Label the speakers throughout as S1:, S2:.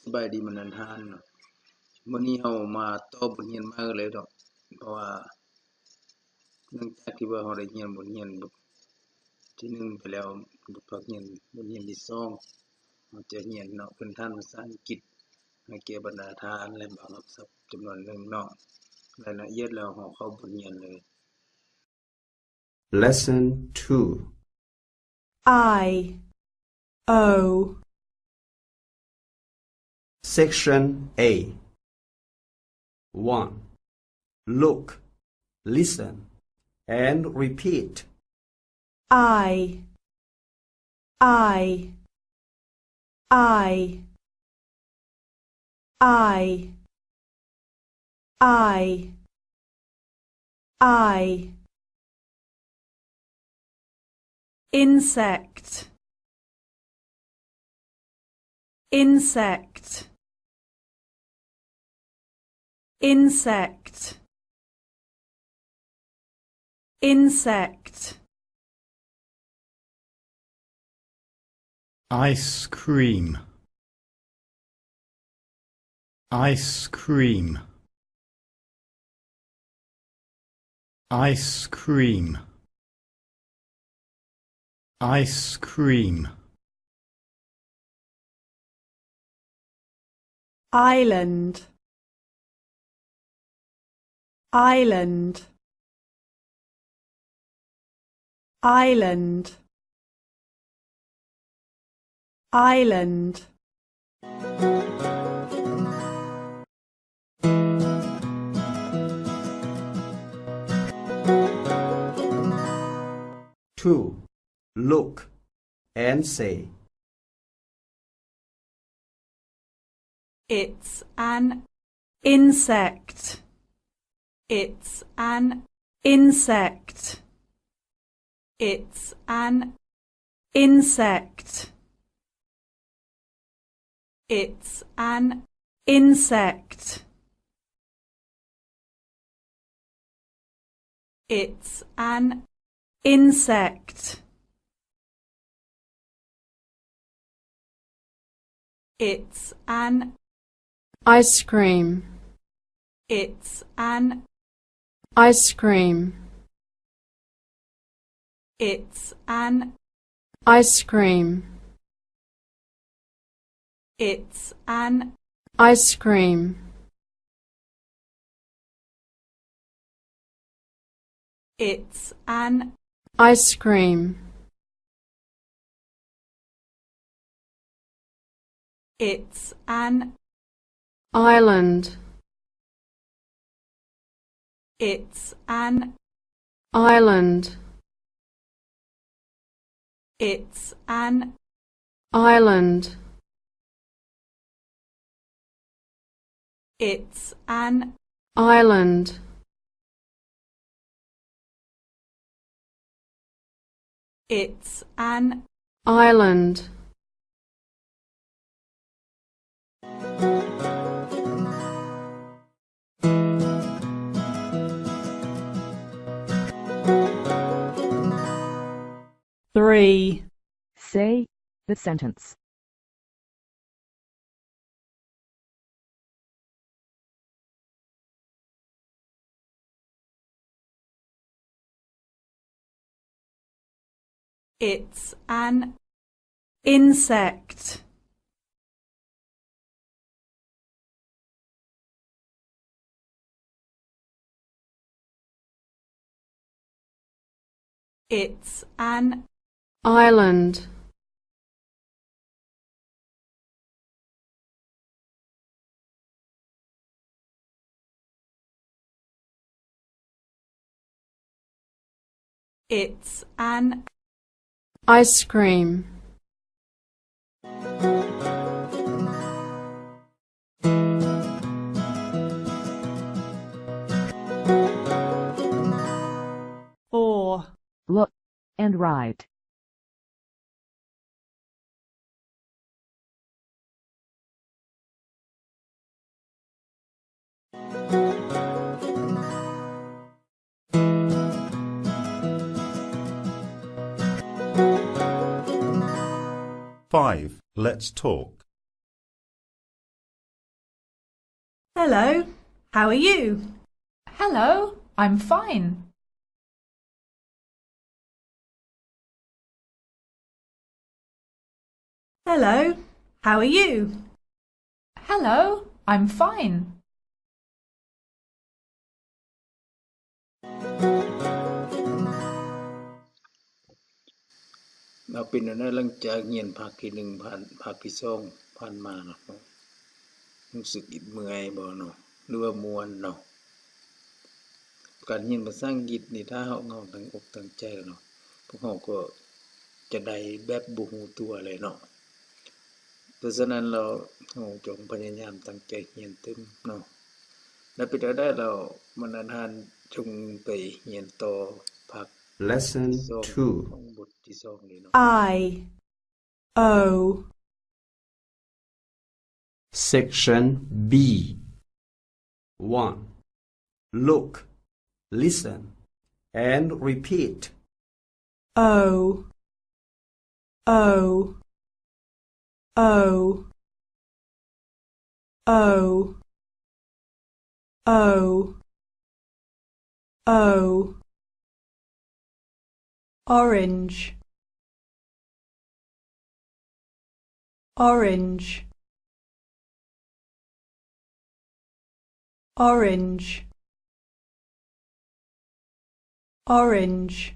S1: สบายดีมันนันทานเนาะวันนี้เรามาต่อบทเรียนมาเลยดอกเพราะว่าเนื่องจากที่ว่าเราได้เรียนบทเรียนบทที่1ไปแล้วบทเรียนที่2เราจะเรียนเนาะพื้นฐานภาษาอังกฤษให้แก่บรรดาทานและบางศัพท์จำนวนหนึ่งเนาะรายละเอียดแล้วเราเข้าบทเรียนเลย
S2: Lesson 2
S3: I-O
S2: Section A 1. Look, listen, and repeat.
S3: I I I I I I Insect Insect Insect Insect
S4: Ice cream. Ice cream. Ice cream. Ice cream.
S3: Island Island Island Island
S2: 2. Look and say.
S3: It's an insect. It's an insect. It's an insect. It's an insect. It's an insect. It's an
S5: ice cream,
S3: It's an
S5: ice cream,
S3: It's an
S5: ice cream,
S3: It's an
S5: ice cream,
S3: It's an
S5: ice cream,
S3: It's an
S5: island,
S3: It's an
S5: island,
S3: It's an
S5: island,
S3: It's an
S5: island,
S3: It's an
S5: island.
S3: Three.
S6: Say the sentence.
S3: It's an insect. It's an
S5: Island,
S3: It's an
S5: ice cream,
S3: Four.
S6: Look and write.
S7: Five. Let's talk.
S3: Hello, how are you?
S7: Hello, I'm fine.
S3: Hello, how are you?
S7: Hello, I'm fine.
S1: เราเป็นอันนั้นหลังจากเรียนภาคที่1ผ่านภาคที่2ผ่านมาเนาะรู้สึกอิดเมื่อยบ่เนาะหรือว่าม่วนเนาะการเรียนภาษาอังกฤษนี่ถ้าเราตั้งอกตั้งใจเนาะพวกเราก็จะได้แบบบ่ฮู้ตัวเลยเนาะเพราะฉะนั้นเราจงพยายามตั้งใจเรียนเต็มเนาะแล้วไปได้เรามันอาหารจงไปเรียนต่อภาค
S2: Lesson
S1: ของ
S2: 2.
S1: บทที่2นี่เนาะ
S3: I O
S2: Section B. 1. Look, listen, and repeat.
S3: O O O O O O Orange Orange Orange Orange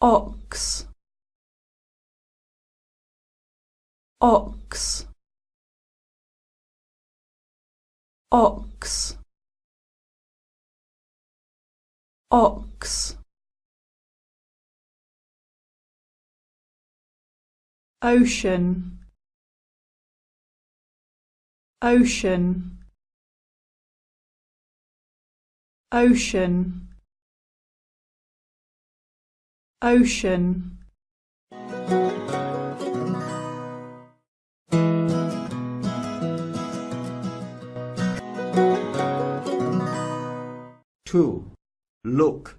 S3: Ox Ox Ox Ox Ocean Ocean Ocean Ocean
S2: Two. Look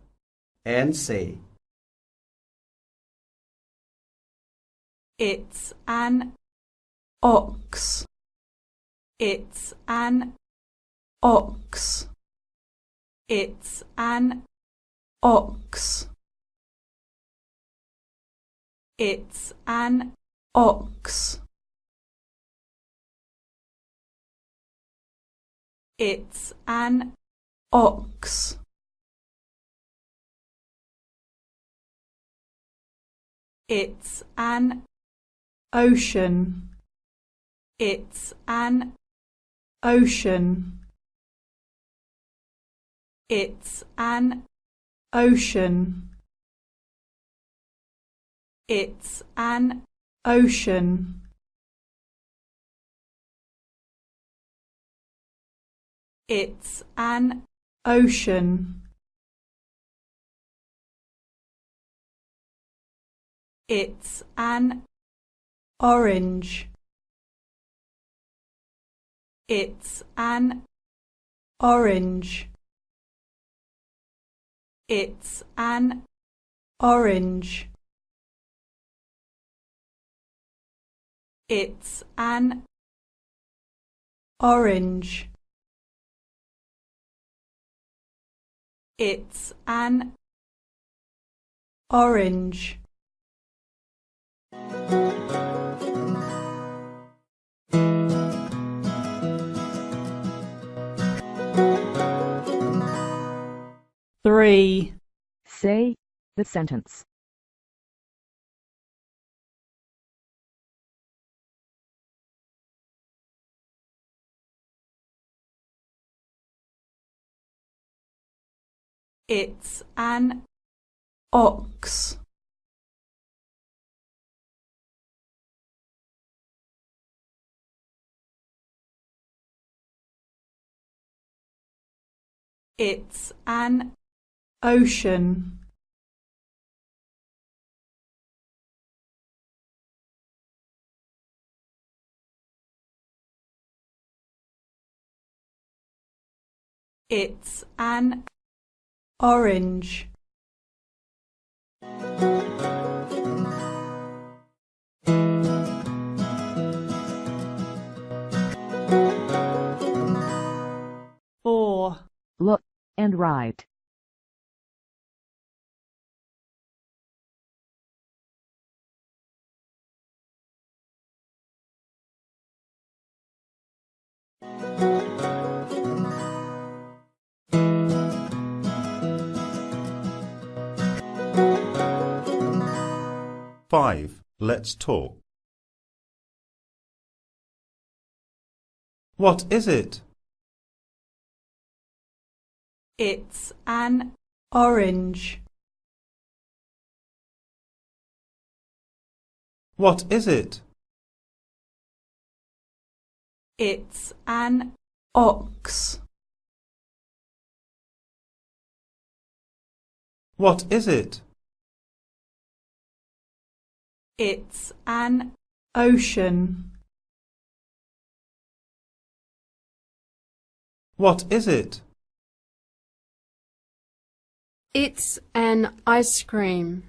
S2: and say.
S3: It's an ox. It's an ox. It's an ox. It's an ox. It's an ox. It's an ocean. It's an ocean. It's an ocean. It's an ocean. It's an ocean. It's an orange. It's an orange. It's an orange. It's an orange. It's an orange. Three.
S6: Say the sentence.
S3: It's an ox. It's an ocean. It's an orange.
S6: look, and write.
S8: Five. Let's talk. What is it?
S3: It's an orange.
S8: What is it?
S3: It's an ox.
S8: What is it?
S3: It's an ocean.
S8: What is it?
S5: It's an ice cream.